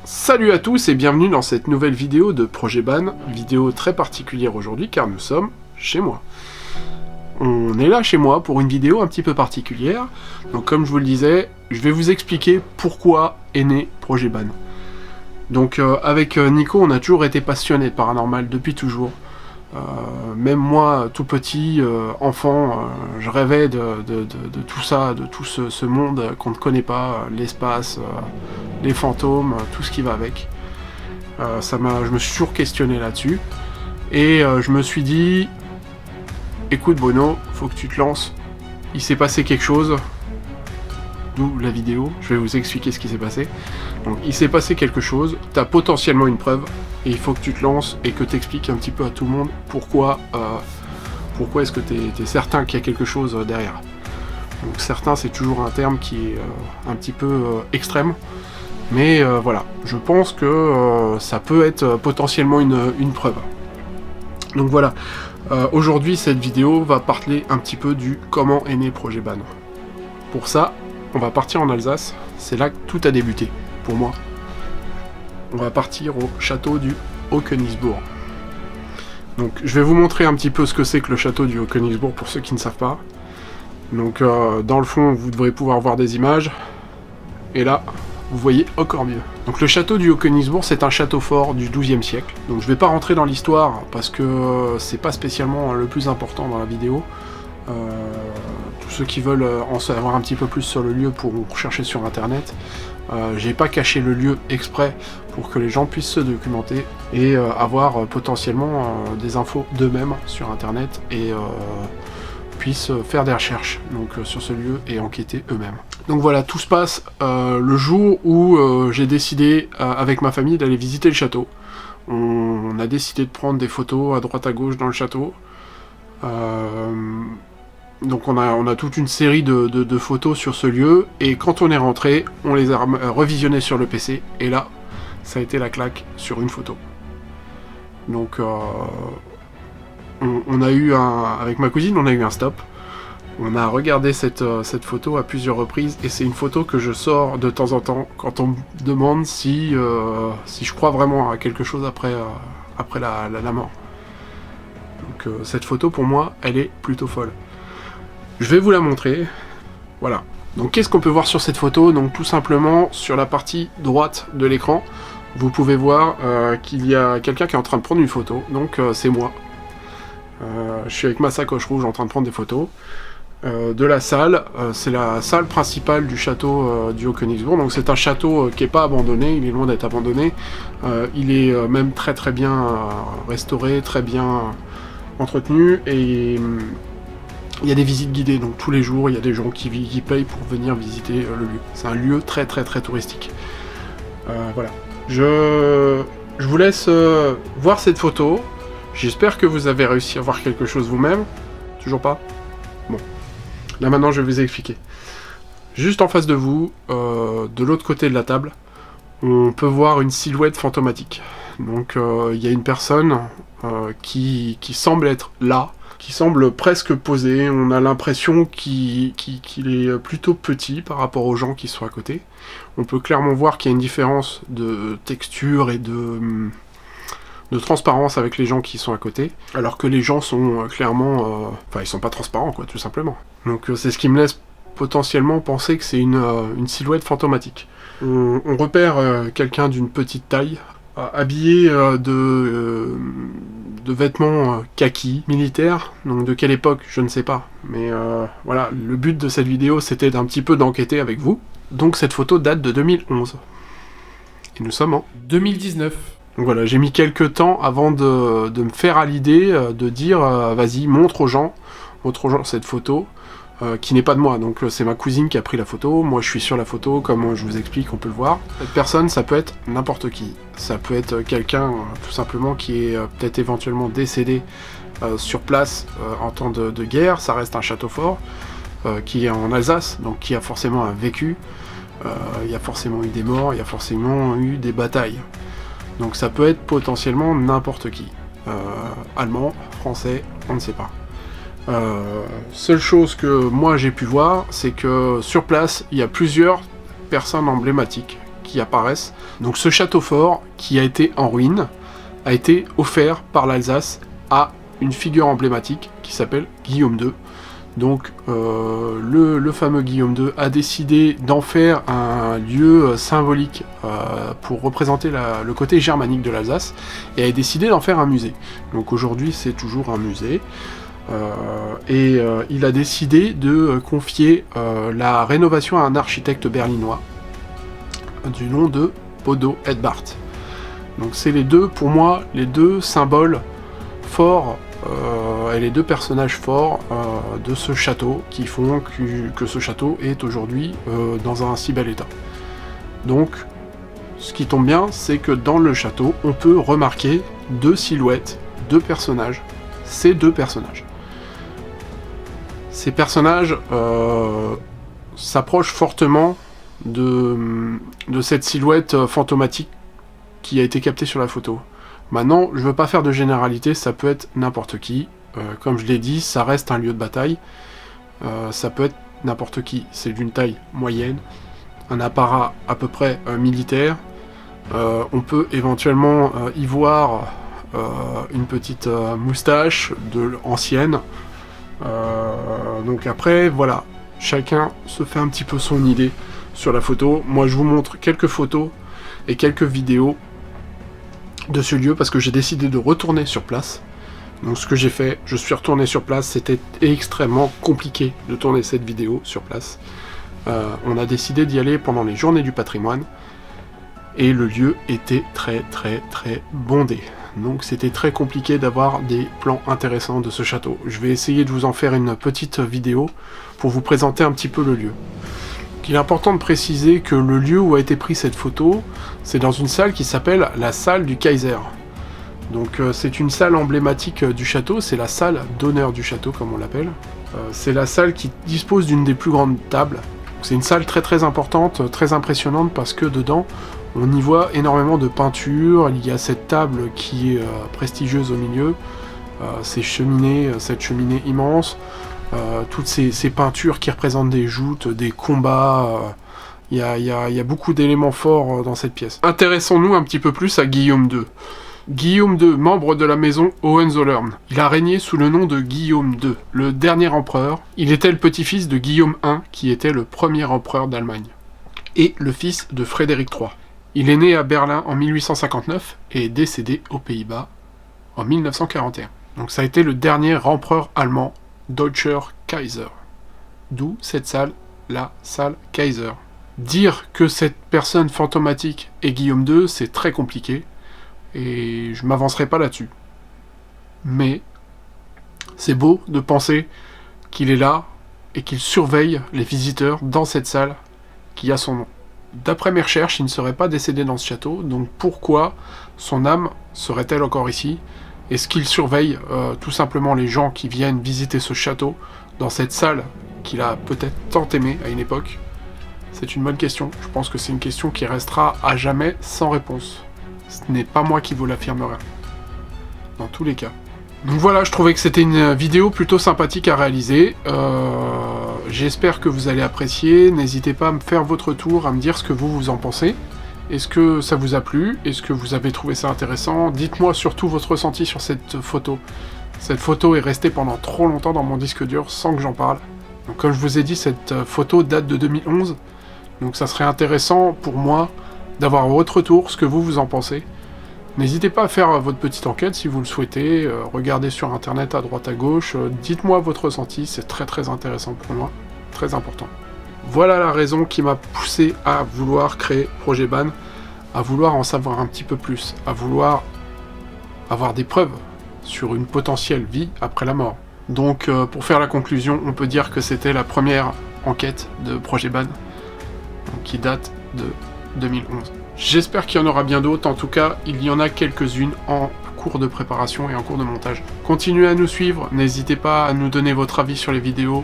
Salut à tous et bienvenue dans cette nouvelle vidéo de Projet Ban, vidéo très particulière aujourd'hui car nous sommes chez moi. On est là chez moi pour une vidéo un petit peu particulière, donc comme je vous le disais, je vais vous expliquer pourquoi est né Projet Ban. Donc avec Nico, on a toujours été passionnés de paranormal depuis toujours. Même moi, tout petit, enfant, je rêvais de tout ça, de tout ce monde qu'on ne connaît pas, l'espace, les fantômes, tout ce qui va avec. Je me suis toujours questionné là-dessus. Et je me suis dit, écoute Bruno, faut que tu te lances. Il s'est passé quelque chose. D'où la vidéo, je vais vous expliquer ce qui s'est passé. Donc il s'est passé quelque chose, t'as potentiellement une preuve, et il faut que tu te lances et que tu expliques un petit peu à tout le monde pourquoi est-ce que tu es certain qu'il y a quelque chose derrière. Donc certain, c'est toujours un terme qui est un petit peu extrême, mais voilà, je pense que ça peut être potentiellement une preuve. Donc voilà, aujourd'hui cette vidéo va parler un petit peu du comment est né Projet Ban. Pour ça, on va partir en Alsace, c'est là que tout a débuté, pour moi. On va partir au château du Haut-Königsbourg. Donc je vais vous montrer un petit peu ce que c'est que le château du Haut-Königsbourg pour ceux qui ne savent pas. Donc dans le fond, vous devrez pouvoir voir des images. Et là, vous voyez encore mieux. Donc le château du Haut-Königsbourg, c'est un château fort du XIIe siècle. Donc je vais pas rentrer dans l'histoire parce que c'est pas spécialement le plus important dans la vidéo. Tous ceux qui veulent en savoir un petit peu plus sur le lieu pourront rechercher sur internet. J'ai pas caché le lieu exprès pour que les gens puissent se documenter et avoir potentiellement des infos d'eux-mêmes sur internet et puissent faire des recherches donc, sur ce lieu et enquêter eux-mêmes. Donc voilà, tout se passe le jour où j'ai décidé avec ma famille d'aller visiter le château. On a décidé de prendre des photos à droite à gauche dans le château. Donc on a toute une série de photos sur ce lieu, et quand on est rentré, on les a revisionnées sur le PC, et là, ça a été la claque sur une photo. Donc on a eu avec ma cousine, on a eu un stop. On a regardé cette photo à plusieurs reprises, et c'est une photo que je sors de temps en temps quand on me demande si je crois vraiment à quelque chose après la mort. Donc cette photo, pour moi, elle est plutôt folle. Je vais vous la montrer. Voilà. Donc qu'est-ce qu'on peut voir sur cette photo? Donc tout simplement, sur la partie droite de l'écran, vous pouvez voir qu'il y a quelqu'un qui est en train de prendre une photo. Donc c'est moi. Je suis avec ma sacoche rouge en train de prendre des photos. De la salle, c'est la salle principale du château du Haut-Königsbourg. Donc c'est un château qui n'est pas abandonné, il est loin d'être abandonné. Il est même très très bien restauré, très bien entretenu, et il y a des visites guidées, donc tous les jours il y a des gens qui payent pour venir visiter le lieu. C'est un lieu très très très touristique. Voilà. Je vous laisse voir cette photo. J'espère que vous avez réussi à voir quelque chose vous-même. Toujours pas? Bon. Là maintenant je vais vous expliquer. Juste en face de vous, de l'autre côté de la table, on peut voir une silhouette fantomatique. Donc il y a une personne qui semble être là, qui semble presque posé. On a l'impression qu'il est plutôt petit par rapport aux gens qui sont à côté. On peut clairement voir qu'il y a une différence de texture et de transparence avec les gens qui sont à côté, alors que les gens sont clairement... Enfin, ils sont pas transparents, quoi, tout simplement. Donc c'est ce qui me laisse potentiellement penser que c'est une silhouette fantomatique. On repère quelqu'un d'une petite taille, habillé de vêtements kaki, militaires, donc de quelle époque, je ne sais pas. Mais voilà, le but de cette vidéo, c'était d'un petit peu d'enquêter avec vous. Donc cette photo date de 2011. Et nous sommes en 2019. Donc voilà, j'ai mis quelques temps avant de me faire à l'idée de dire vas-y, montre aux gens cette photo. Qui n'est pas de moi, donc c'est ma cousine qui a pris la photo, moi je suis sur la photo, comme je vous explique, on peut le voir. Cette personne, ça peut être n'importe qui, ça peut être quelqu'un tout simplement qui est peut-être éventuellement décédé sur place en temps de guerre, ça reste un château fort, qui est en Alsace, donc qui a forcément un vécu, il y a forcément eu des morts, il y a forcément eu des batailles. Donc ça peut être potentiellement n'importe qui, allemand, français, on ne sait pas. Seule chose que moi j'ai pu voir, c'est que sur place, il y a plusieurs personnes emblématiques qui apparaissent. Donc ce château fort, qui a été en ruine, a été offert par l'Alsace à une figure emblématique qui s'appelle Guillaume II. Donc le fameux Guillaume II a décidé d'en faire un lieu symbolique pour représenter le côté germanique de l'Alsace, et a décidé d'en faire un musée. Donc aujourd'hui c'est toujours un musée, il a décidé de confier la rénovation à un architecte berlinois du nom de Bodo Edbart. Donc c'est pour moi les deux symboles forts et les deux personnages forts de ce château qui font que ce château est aujourd'hui dans un si bel état. Donc ce qui tombe bien, c'est que dans le château on peut remarquer deux silhouettes, deux personnages, ces deux personnages. Ces personnages s'approchent fortement de cette silhouette fantomatique qui a été captée sur la photo. Maintenant, je veux pas faire de généralité, ça peut être n'importe qui. Comme je l'ai dit, ça reste un lieu de bataille. Ça peut être n'importe qui. C'est d'une taille moyenne, un apparat à peu près militaire. On peut éventuellement y voir une petite moustache ancienne. Donc après, voilà, chacun se fait un petit peu son idée sur la photo. Moi, je vous montre quelques photos et quelques vidéos de ce lieu parce que j'ai décidé de retourner sur place. Donc ce que j'ai fait, je suis retourné sur place. C'était extrêmement compliqué de tourner cette vidéo sur place. On a décidé d'y aller pendant les journées du patrimoine et le lieu était très bondé. Donc c'était très compliqué d'avoir des plans intéressants de ce château. Je vais essayer de vous en faire une petite vidéo pour vous présenter un petit peu le lieu. Il est important de préciser que le lieu où a été prise cette photo, c'est dans une salle qui s'appelle la salle du Kaiser. Donc c'est une salle emblématique du château, c'est la salle d'honneur du château comme on l'appelle. C'est la salle qui dispose d'une des plus grandes tables. C'est une salle très importante, très impressionnante parce que dedans on y voit énormément de peintures. Il y a cette table qui est prestigieuse au milieu, cette cheminée immense. Toutes ces peintures qui représentent des joutes, des combats, il y a beaucoup d'éléments forts dans cette pièce. Intéressons-nous un petit peu plus à Guillaume II. Guillaume II, membre de la maison Hohenzollern. Il a régné sous le nom de Guillaume II, le dernier empereur. Il était le petit-fils de Guillaume I, qui était le premier empereur d'Allemagne, et le fils de Frédéric III. Il est né à Berlin en 1859 et est décédé aux Pays-Bas en 1941. Donc ça a été le dernier empereur allemand, Deutscher Kaiser. D'où cette salle, la salle Kaiser. Dire que cette personne fantomatique est Guillaume II, c'est très compliqué, et je m'avancerai pas là-dessus. Mais c'est beau de penser qu'il est là et qu'il surveille les visiteurs dans cette salle qui a son nom. D'après mes recherches, il ne serait pas décédé dans ce château, donc pourquoi son âme serait-elle encore ici? Est-ce qu'il surveille tout simplement les gens qui viennent visiter ce château dans cette salle qu'il a peut-être tant aimé à une époque? C'est une bonne question. Je pense que c'est une question qui restera à jamais sans réponse. Ce n'est pas moi qui vous l'affirmerai. Dans tous les cas. Donc voilà, je trouvais que c'était une vidéo plutôt sympathique à réaliser. J'espère que vous allez apprécier. N'hésitez pas à me faire votre tour, à me dire ce que vous en pensez. Est-ce que ça vous a plu? Est-ce que vous avez trouvé ça intéressant? Dites-moi surtout votre ressenti sur cette photo. Cette photo est restée pendant trop longtemps dans mon disque dur sans que j'en parle. Donc comme je vous ai dit, cette photo date de 2011. Donc ça serait intéressant pour moi d'avoir votre retour, ce que vous en pensez. N'hésitez pas à faire votre petite enquête si vous le souhaitez. Regardez sur internet à droite à gauche. Dites-moi votre ressenti, c'est très intéressant pour moi. Très important. Voilà la raison qui m'a poussé à vouloir créer Projet Ban, à vouloir en savoir un petit peu plus, à vouloir avoir des preuves sur une potentielle vie après la mort. Donc pour faire la conclusion, on peut dire que c'était la première enquête de Projet Ban, qui date de 2011. J'espère qu'il y en aura bien d'autres, en tout cas il y en a quelques-unes en cours de préparation et en cours de montage. Continuez à nous suivre, n'hésitez pas à nous donner votre avis sur les vidéos,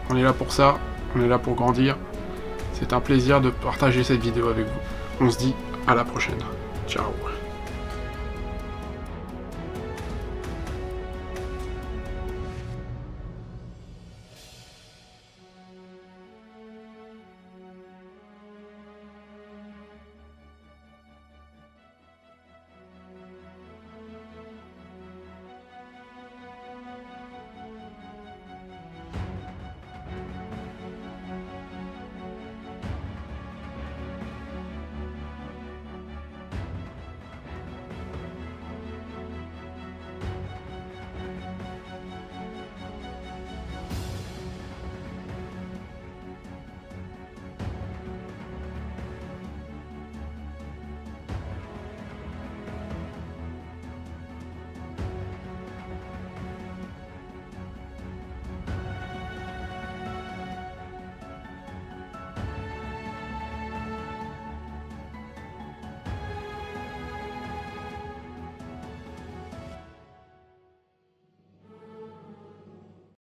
on est là pour ça. On est là pour grandir. C'est un plaisir de partager cette vidéo avec vous. On se dit à la prochaine. Ciao.